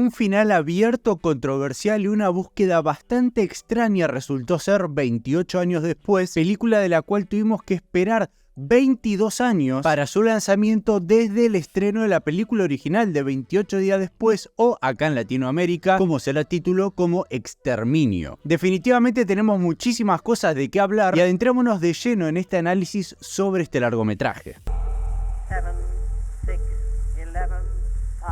Un final abierto, controversial y una búsqueda bastante extraña resultó ser 28 años después, película de la cual tuvimos que esperar 22 años para su lanzamiento desde el estreno de la película original de 28 días después, o acá en Latinoamérica, como se la tituló, como Exterminio. Definitivamente tenemos muchísimas cosas de qué hablar y adentrémonos de lleno en este análisis sobre este largometraje. 7, 6, 11, 5,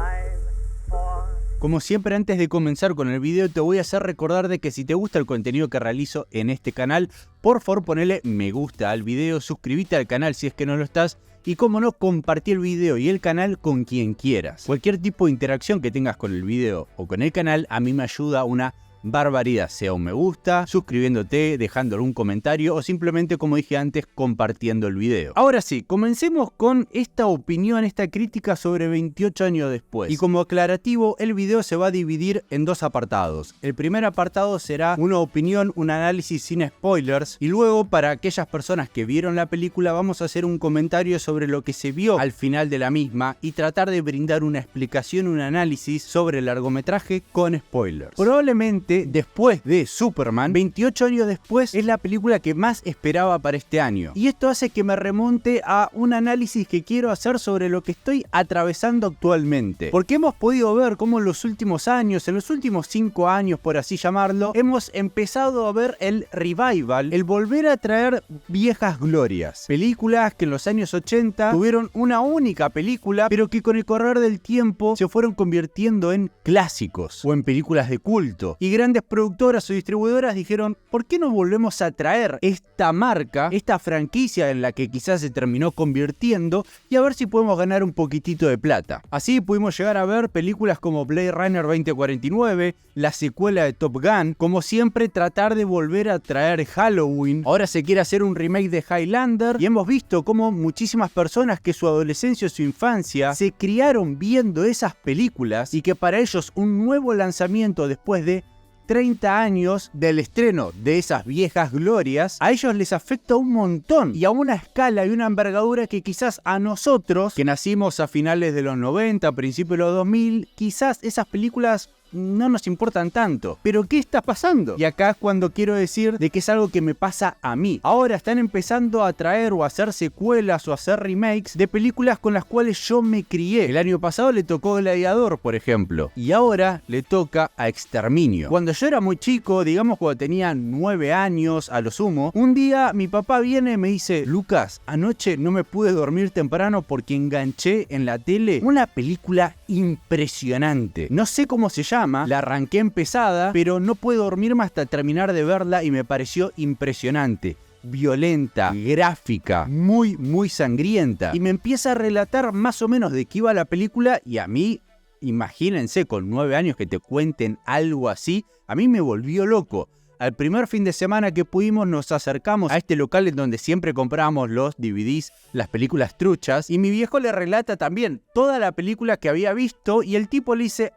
4. Como siempre, antes de comenzar con el video, te voy a hacer recordar de que si te gusta el contenido que realizo en este canal, por favor ponele me gusta al video, suscríbete al canal si es que no lo estás, y como no, compartí el video y el canal con quien quieras. Cualquier tipo de interacción que tengas con el video o con el canal a mí me ayuda una barbaridad, sea un me gusta, suscribiéndote, dejando algún comentario o simplemente, como dije antes, compartiendo el video. Ahora sí, comencemos con esta opinión, esta crítica sobre 28 años después. Y como aclarativo, el video se va a dividir en dos apartados. El primer apartado será una opinión, un análisis sin spoilers, y luego para aquellas personas que vieron la película vamos a hacer un comentario sobre lo que se vio al final de la misma y tratar de brindar una explicación, un análisis sobre el largometraje con spoilers. Probablemente después de Superman, 28 años después, es la película que más esperaba para este año. Y esto hace que me remonte a un análisis que quiero hacer sobre lo que estoy atravesando actualmente. Porque hemos podido ver cómo en los últimos años, en los últimos 5 años por así llamarlo, hemos empezado a ver el revival, el volver a traer viejas glorias. Películas que en los años 80 tuvieron una única película, pero que con el correr del tiempo se fueron convirtiendo en clásicos o en películas de culto. Y grandes productoras o distribuidoras dijeron, ¿por qué no volvemos a traer esta marca, esta franquicia en la que quizás se terminó convirtiendo, y a ver si podemos ganar un poquitito de plata? Así pudimos llegar a ver películas como Blade Runner 2049, la secuela de Top Gun, como siempre tratar de volver a traer Halloween. Ahora se quiere hacer un remake de Highlander y hemos visto cómo muchísimas personas que su adolescencia o su infancia se criaron viendo esas películas y que para ellos un nuevo lanzamiento después de 30 años del estreno de esas viejas glorias, a ellos les afecta un montón y a una escala y una envergadura que quizás a nosotros, que nacimos a finales de los 90, principios de los 2000, quizás esas películas no nos importan tanto. Pero ¿qué está pasando? Y acá es cuando quiero decir de que es algo que me pasa a mí. Ahora están empezando a traer o a hacer secuelas o a hacer remakes de películas con las cuales yo me crié. El año pasado le tocó Gladiador, por ejemplo, y ahora le toca a Exterminio. Cuando yo era muy chico, digamos cuando tenía 9 años a lo sumo, un día mi papá viene y me dice, Lucas, anoche no me pude dormir temprano porque enganché en la tele una película impresionante. No sé cómo se llama, la arranqué empezada, pero no pude dormirme hasta terminar de verla y me pareció impresionante. Violenta, gráfica, muy sangrienta. Y me empieza a relatar más o menos de qué iba la película y a mí, imagínense, con 9 años que te cuenten algo así, a mí me volvió loco. Al primer fin de semana que pudimos nos acercamos a este local en donde siempre comprábamos los DVDs, las películas truchas, y mi viejo le relata también toda la película que había visto y el tipo le dice,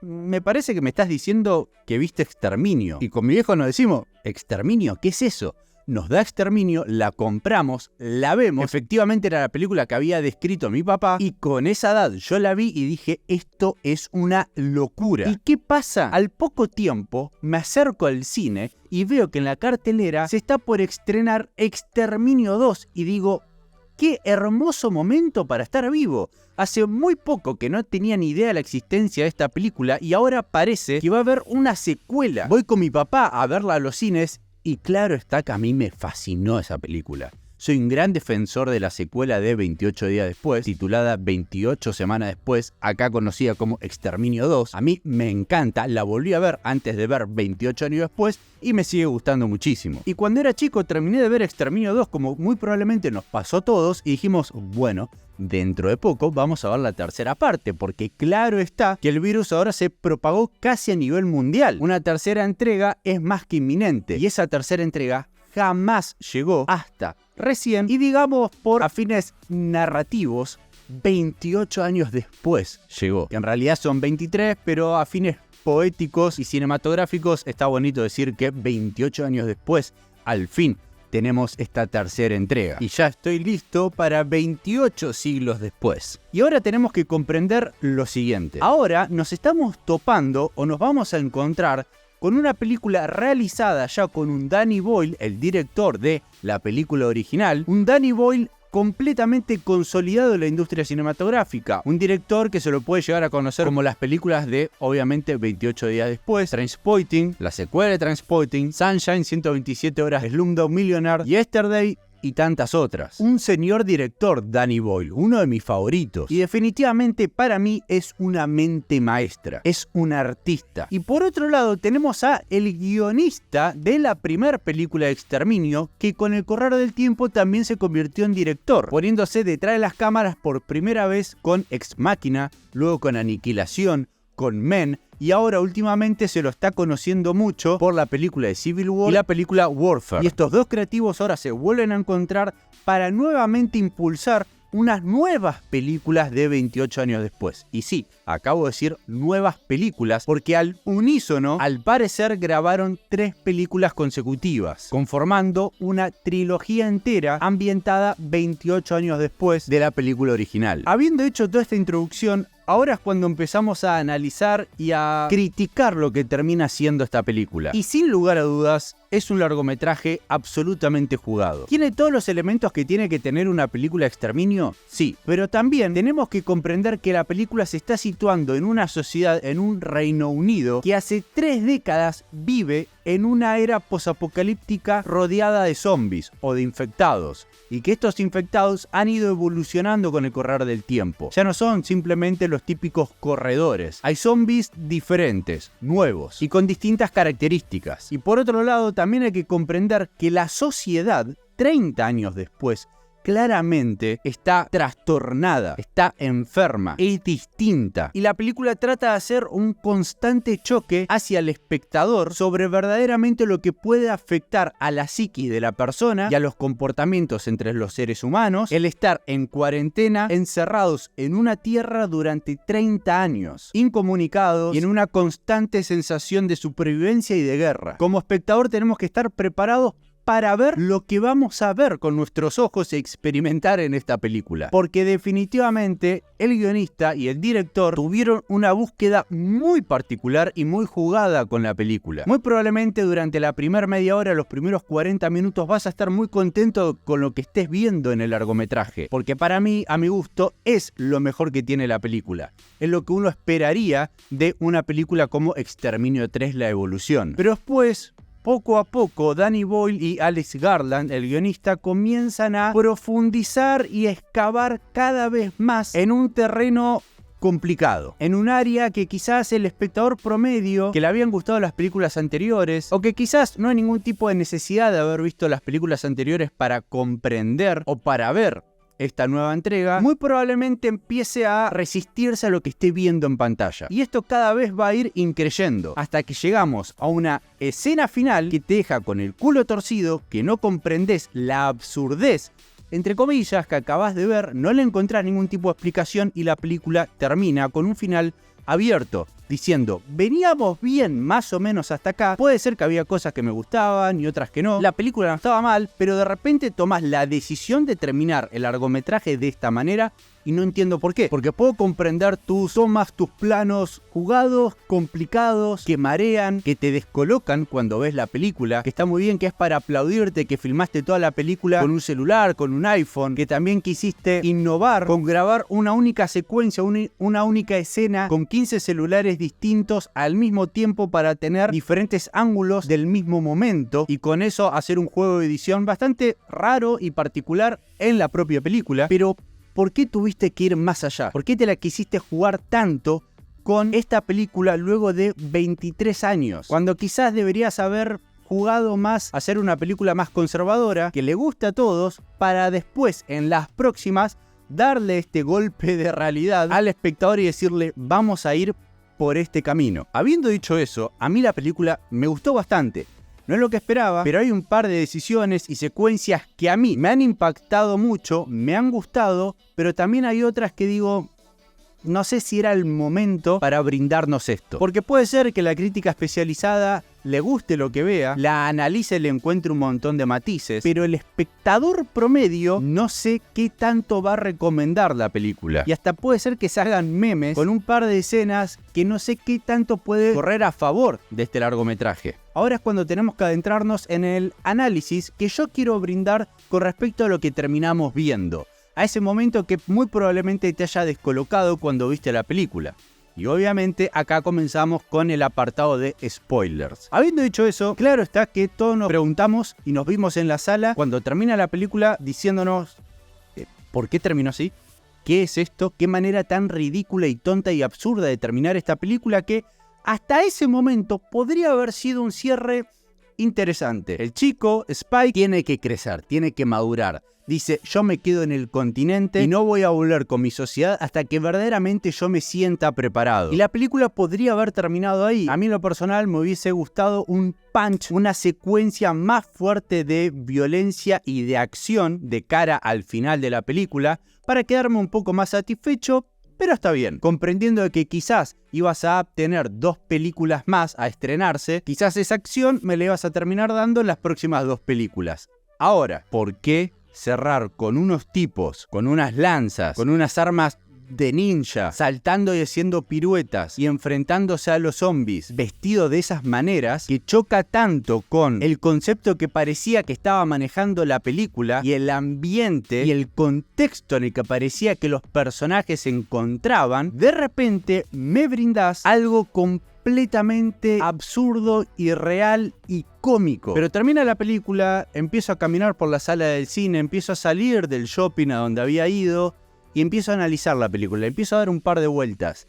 me parece que me estás diciendo que viste Exterminio. Y con mi viejo nos decimos, ¿Exterminio? ¿Qué es eso? Nos da Exterminio, la compramos, la vemos. Efectivamente era la película que había descrito mi papá y con esa edad yo la vi y dije, esto es una locura. ¿Y qué pasa? Al poco tiempo me acerco al cine y veo que en la cartelera se está por estrenar Exterminio 2 y digo, ¡qué hermoso momento para estar vivo! Hace muy poco que no tenía ni idea de la existencia de esta película y ahora parece que va a haber una secuela. Voy con mi papá a verla a los cines y claro está que a mí me fascinó esa película. Soy un gran defensor de la secuela de 28 días después, titulada 28 semanas después, acá conocida como Exterminio 2. A mí me encanta, la volví a ver antes de ver 28 años después y me sigue gustando muchísimo. Y cuando era chico terminé de ver Exterminio 2, como muy probablemente nos pasó a todos, y dijimos, bueno, dentro de poco vamos a ver la tercera parte, porque claro está que el virus ahora se propagó casi a nivel mundial. Una tercera entrega es más que inminente, y esa tercera entrega jamás llegó hasta recién, y digamos por afines narrativos, 28 años después llegó. Que en realidad son 23, pero a fines poéticos y cinematográficos está bonito decir que 28 años después, al fin, tenemos esta tercera entrega. Y ya estoy listo para 28 siglos después. Y ahora tenemos que comprender lo siguiente. Ahora nos estamos topando o nos vamos a encontrar con una película realizada ya con un Danny Boyle, el director de la película original. Un Danny Boyle completamente consolidado en la industria cinematográfica. Un director que se lo puede llegar a conocer como las películas de, obviamente, 28 días después, Trainspotting, la secuela de Trainspotting, Sunshine, 127 horas, Slumdog Millionaire, Yesterday y tantas otras. Un señor director, Danny Boyle, uno de mis favoritos. Y definitivamente para mí es una mente maestra, es un artista. Y por otro lado tenemos a el guionista de la primera película de Exterminio, que con el correr del tiempo también se convirtió en director, poniéndose detrás de las cámaras por primera vez con Ex Machina, luego con Aniquilación, con Men, y ahora últimamente se lo está conociendo mucho por la película de Civil War y la película Warfare. Y estos dos creativos ahora se vuelven a encontrar para nuevamente impulsar unas nuevas películas de 28 años después. Y sí, acabo de decir nuevas películas porque al unísono, al parecer, grabaron 3 películas consecutivas, conformando una trilogía entera ambientada 28 años después de la película original. Habiendo hecho toda esta introducción, ahora es cuando empezamos a analizar y a criticar lo que termina siendo esta película. Y sin lugar a dudas, es un largometraje absolutamente jugado. ¿Tiene todos los elementos que tiene que tener una película de exterminio? Sí, pero también tenemos que comprender que la película se está situando en una sociedad, en un Reino Unido, que hace 3 décadas vive en una era posapocalíptica rodeada de zombies o de infectados, y que estos infectados han ido evolucionando con el correr del tiempo. Ya no son simplemente los típicos corredores, hay zombies diferentes, nuevos y con distintas características. Y por otro lado también hay que comprender que la sociedad, 30 años después, claramente está trastornada, está enferma, es distinta. Y la película trata de hacer un constante choque hacia el espectador sobre verdaderamente lo que puede afectar a la psiqui de la persona y a los comportamientos entre los seres humanos, el estar en cuarentena, encerrados en una tierra durante 30 años, incomunicados y en una constante sensación de supervivencia y de guerra. Como espectador tenemos que estar preparados para ver lo que vamos a ver con nuestros ojos y experimentar en esta película. Porque definitivamente el guionista y el director tuvieron una búsqueda muy particular y muy jugada con la película. Muy probablemente durante la primera media hora, los primeros 40 minutos, vas a estar muy contento con lo que estés viendo en el largometraje. Porque para mí, a mi gusto, es lo mejor que tiene la película. Es lo que uno esperaría de una película como Exterminio 3, La Evolución. Pero después, poco a poco, Danny Boyle y Alex Garland, el guionista, comienzan a profundizar y excavar cada vez más en un terreno complicado, en un área que quizás el espectador promedio, que le habían gustado las películas anteriores, o que quizás no hay ningún tipo de necesidad de haber visto las películas anteriores para comprender o para ver esta nueva entrega, muy probablemente empiece a resistirse a lo que esté viendo en pantalla. Y esto cada vez va a ir increyendo, hasta que llegamos a una escena final que te deja con el culo torcido, que no comprendes la absurdez, entre comillas, que acabas de ver, no le encontrás ningún tipo de explicación y la película termina con un final abierto, diciendo, veníamos bien más o menos hasta acá, puede ser que había cosas que me gustaban y otras que no, la película no estaba mal, pero de repente tomas la decisión de terminar el largometraje de esta manera y no entiendo por qué, porque puedo comprender tus tomas, tus planos jugados, complicados, que marean, que te descolocan cuando ves la película, que está muy bien, que es para aplaudirte, que filmaste toda la película con un celular, con un iPhone, que también quisiste innovar con grabar una única secuencia, una única escena con 15 celulares distintos al mismo tiempo para tener diferentes ángulos del mismo momento y con eso hacer un juego de edición bastante raro y particular en la propia película. Pero ¿por qué tuviste que ir más allá? ¿Por qué te la quisiste jugar tanto con esta película luego de 23 años? Cuando quizás deberías haber jugado más a hacer una película más conservadora, que le gusta a todos, para después, en las próximas, darle este golpe de realidad al espectador y decirle, vamos a ir por este camino. Habiendo dicho eso, a mí la película me gustó bastante. No es lo que esperaba, pero hay un par de decisiones y secuencias que a mí me han impactado mucho, me han gustado, pero también hay otras que digo, no sé si era el momento para brindarnos esto. Porque puede ser que la crítica especializada le guste lo que vea, la analice y le encuentre un montón de matices, pero el espectador promedio no sé qué tanto va a recomendar la película. Y hasta puede ser que se hagan memes con un par de escenas que no sé qué tanto puede correr a favor de este largometraje. Ahora es cuando tenemos que adentrarnos en el análisis que yo quiero brindar con respecto a lo que terminamos viendo, a ese momento que muy probablemente te haya descolocado cuando viste la película. Y obviamente acá comenzamos con el apartado de spoilers. Habiendo dicho eso, claro está que todos nos preguntamos y nos vimos en la sala cuando termina la película diciéndonos ¿por qué terminó así? ¿Qué es esto? ¿Qué manera tan ridícula y tonta y absurda de terminar esta película que hasta ese momento podría haber sido un cierre interesante? El chico, Spike, tiene que crecer, tiene que madurar. Dice, yo me quedo en el continente y no voy a volver con mi sociedad hasta que verdaderamente yo me sienta preparado. Y la película podría haber terminado ahí. A mí en lo personal me hubiese gustado un punch, una secuencia más fuerte de violencia y de acción de cara al final de la película para quedarme un poco más satisfecho. Pero está bien, comprendiendo de que quizás ibas a tener 2 películas más a estrenarse, quizás esa acción me la ibas a terminar dando en las próximas 2 películas. Ahora, ¿por qué cerrar con unos tipos, con unas lanzas, con unas armas de ninja, saltando y haciendo piruetas y enfrentándose a los zombies vestido de esas maneras, que choca tanto con el concepto que parecía que estaba manejando la película y el ambiente y el contexto en el que parecía que los personajes se encontraban? De repente me brindás algo completamente absurdo, irreal y cómico. Pero termina la película, empiezo a caminar por la sala del cine, empiezo a salir del shopping a donde había ido y empiezo a analizar la película, empiezo a dar un par de vueltas.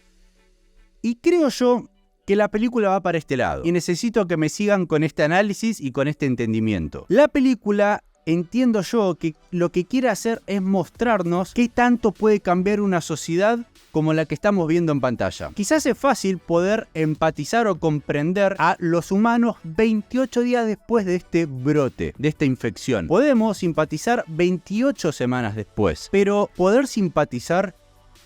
Y creo yo que la película va para este lado. Y necesito que me sigan con este análisis y con este entendimiento. La película, entiendo yo, que lo que quiere hacer es mostrarnos qué tanto puede cambiar una sociedad como la que estamos viendo en pantalla. Quizás es fácil poder empatizar o comprender a los humanos 28 días después de este brote, de esta infección. Podemos simpatizar 28 semanas después, pero poder simpatizar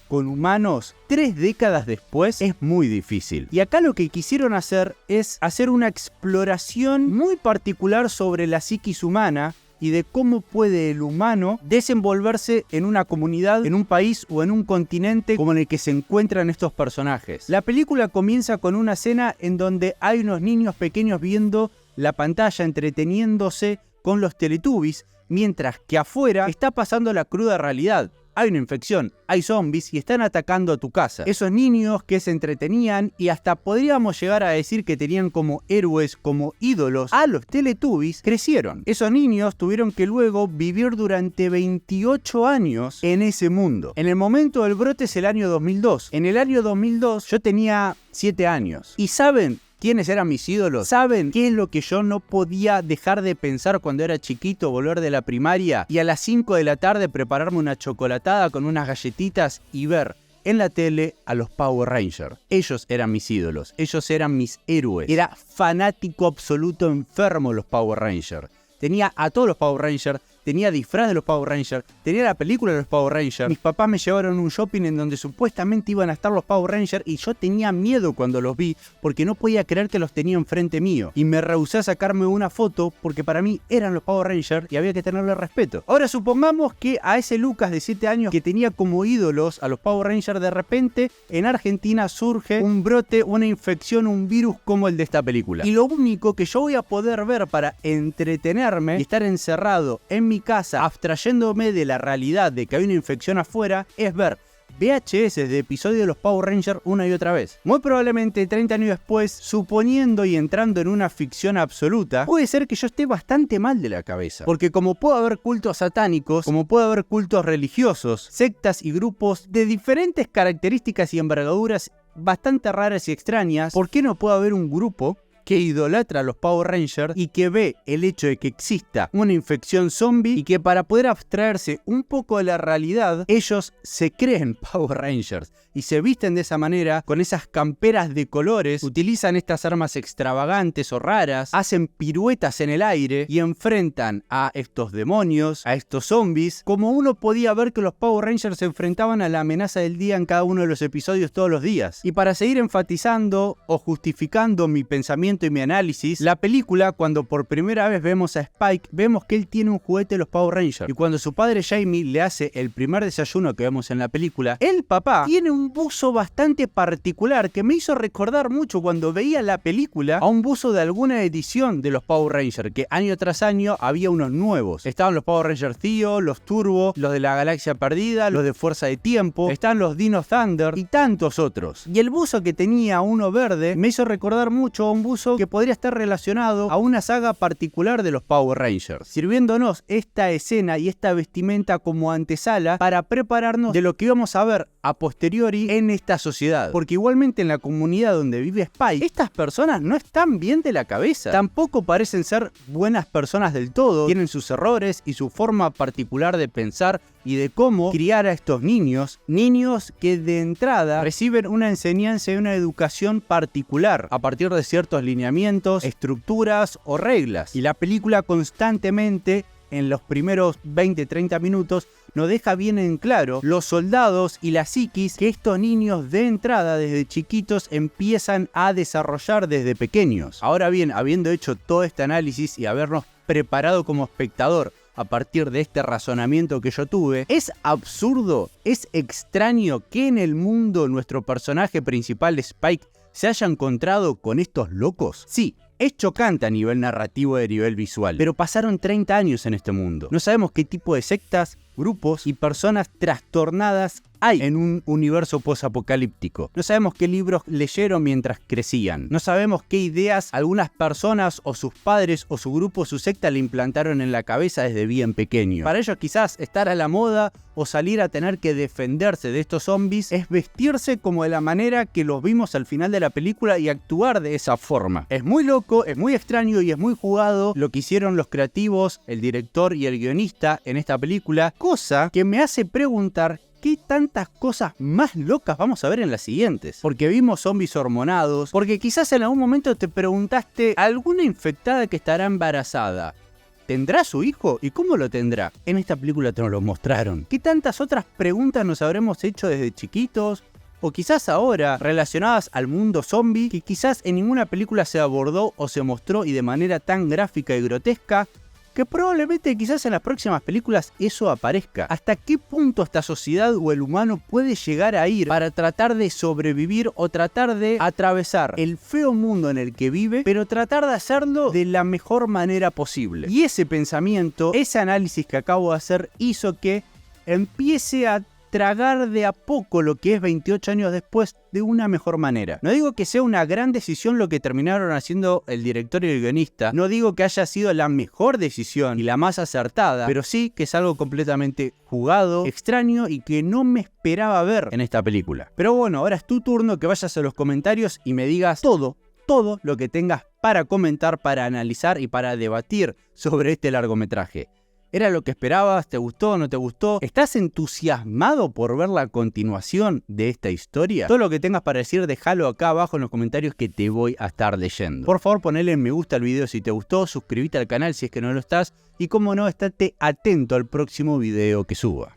con humanos 3 décadas después es muy difícil. Y acá lo que quisieron hacer es hacer una exploración muy particular sobre la psiquis humana y de cómo puede el humano desenvolverse en una comunidad, en un país o en un continente como en el que se encuentran estos personajes. La película comienza con una escena en donde hay unos niños pequeños viendo la pantalla, entreteniéndose con los Teletubbies, mientras que afuera está pasando la cruda realidad. Hay una infección, hay zombies y están atacando a tu casa. Esos niños que se entretenían y hasta podríamos llegar a decir que tenían como héroes, como ídolos a los Teletubbies, crecieron. Esos niños tuvieron que luego vivir durante 28 años en ese mundo. En el momento del brote es el año 2002. En el año 2002 yo tenía 7 años. ¿Y saben quiénes eran mis ídolos? ¿Saben qué es lo que yo no podía dejar de pensar cuando era chiquito, volver de la primaria y a las 5 de la tarde prepararme una chocolatada con unas galletitas y ver en la tele a los Power Rangers? Ellos eran mis ídolos, ellos eran mis héroes. Era fanático absoluto, enfermo de los Power Rangers. Tenía a todos los Power Rangers, tenía disfraz de los Power Rangers, tenía la película de los Power Rangers. Mis papás me llevaron a un shopping en donde supuestamente iban a estar los Power Rangers y yo tenía miedo cuando los vi porque no podía creer que los tenía enfrente mío. Y me rehusé a sacarme una foto porque para mí eran los Power Rangers y había que tenerle respeto. Ahora supongamos que a ese Lucas de 7 años que tenía como ídolos a los Power Rangers, de repente en Argentina surge un brote, una infección, un virus como el de esta película. Y lo único que yo voy a poder ver para entretenerme y estar encerrado en mi casa, abstrayéndome de la realidad de que hay una infección afuera, es ver VHS de episodios de los Power Rangers una y otra vez. Muy probablemente 30 años después, suponiendo y entrando en una ficción absoluta, puede ser que yo esté bastante mal de la cabeza. Porque como puede haber cultos satánicos, como puede haber cultos religiosos, sectas y grupos de diferentes características y envergaduras bastante raras y extrañas, ¿por qué no puede haber un grupo que idolatra a los Power Rangers y que ve el hecho de que exista una infección zombie y que para poder abstraerse un poco de la realidad, ellos se creen Power Rangers, y se visten de esa manera, con esas camperas de colores, utilizan estas armas extravagantes o raras, hacen piruetas en el aire y enfrentan a estos demonios, a estos zombies, como uno podía ver que los Power Rangers se enfrentaban a la amenaza del día en cada uno de los episodios todos los días. Y para seguir enfatizando o justificando mi pensamiento y mi análisis, la película, cuando por primera vez vemos a Spike, vemos que él tiene un juguete de los Power Rangers. Y cuando su padre Jamie le hace el primer desayuno que vemos en la película, el papá tiene un buzo bastante particular que me hizo recordar mucho cuando veía la película a un buzo de alguna edición de los Power Rangers, que año tras año había unos nuevos. Estaban los Power Rangers Zeo, los Turbo, los de la Galaxia Perdida, los de Fuerza de Tiempo, están los Dino Thunder y tantos otros. Y el buzo que tenía uno verde me hizo recordar mucho a un buzo que podría estar relacionado a una saga particular de los Power Rangers, sirviéndonos esta escena y esta vestimenta como antesala para prepararnos de lo que íbamos a ver a posteriori en esta sociedad. Porque igualmente en la comunidad donde vive Spike, estas personas no están bien de la cabeza. Tampoco parecen ser buenas personas del todo. Tienen sus errores y su forma particular de pensar y de cómo criar a estos niños que de entrada reciben una enseñanza y una educación particular a partir de ciertos lineamientos, estructuras o reglas. Y la película constantemente, en los primeros 20-30 minutos, nos deja bien en claro los soldados y la psiquis que estos niños de entrada desde chiquitos empiezan a desarrollar desde pequeños. Ahora bien, habiendo hecho todo este análisis y habernos preparado como espectador a partir de este razonamiento que yo tuve, ¿es absurdo, es extraño que en el mundo nuestro personaje principal, Spike, se haya encontrado con estos locos? Sí. Es chocante a nivel narrativo y a nivel visual, pero pasaron 30 años en este mundo. No sabemos qué tipo de sectas, grupos y personas trastornadas hay en un universo posapocalíptico. No sabemos qué libros leyeron mientras crecían. No sabemos qué ideas algunas personas o sus padres o su grupo o su secta le implantaron en la cabeza desde bien pequeño. Para ellos quizás estar a la moda o salir a tener que defenderse de estos zombies es vestirse como de la manera que los vimos al final de la película y actuar de esa forma. Es muy loco, es muy extraño y es muy jugado lo que hicieron los creativos, el director y el guionista en esta película, cosa que me hace preguntar ¿qué tantas cosas más locas vamos a ver en las siguientes? Porque vimos zombies hormonados, porque quizás en algún momento te preguntaste, ¿alguna infectada que estará embarazada tendrá su hijo? ¿Y cómo lo tendrá? En esta película te lo mostraron. ¿Qué tantas otras preguntas nos habremos hecho desde chiquitos? O quizás ahora, relacionadas al mundo zombie, que quizás en ninguna película se abordó o se mostró y de manera tan gráfica y grotesca, que probablemente quizás en las próximas películas eso aparezca. ¿Hasta qué punto esta sociedad o el humano puede llegar a ir para tratar de sobrevivir o tratar de atravesar el feo mundo en el que vive, pero tratar de hacerlo de la mejor manera posible? Y ese pensamiento, ese análisis que acabo de hacer, hizo que empiece a tragar de a poco lo que es 28 años después de una mejor manera. No digo que sea una gran decisión lo que terminaron haciendo el director y el guionista, no digo que haya sido la mejor decisión y la más acertada, pero sí que es algo completamente jugado, extraño y que no me esperaba ver en esta película. Pero bueno, ahora es tu turno, que vayas a los comentarios y me digas todo lo que tengas para comentar, para analizar y para debatir sobre este largometraje. ¿Era lo que esperabas? ¿Te gustó? ¿No te gustó? ¿Estás entusiasmado por ver la continuación de esta historia? Todo lo que tengas para decir, déjalo acá abajo en los comentarios que te voy a estar leyendo. Por favor, ponele me gusta al video si te gustó, suscríbete al canal si es que no lo estás y como no, estate atento al próximo video que suba.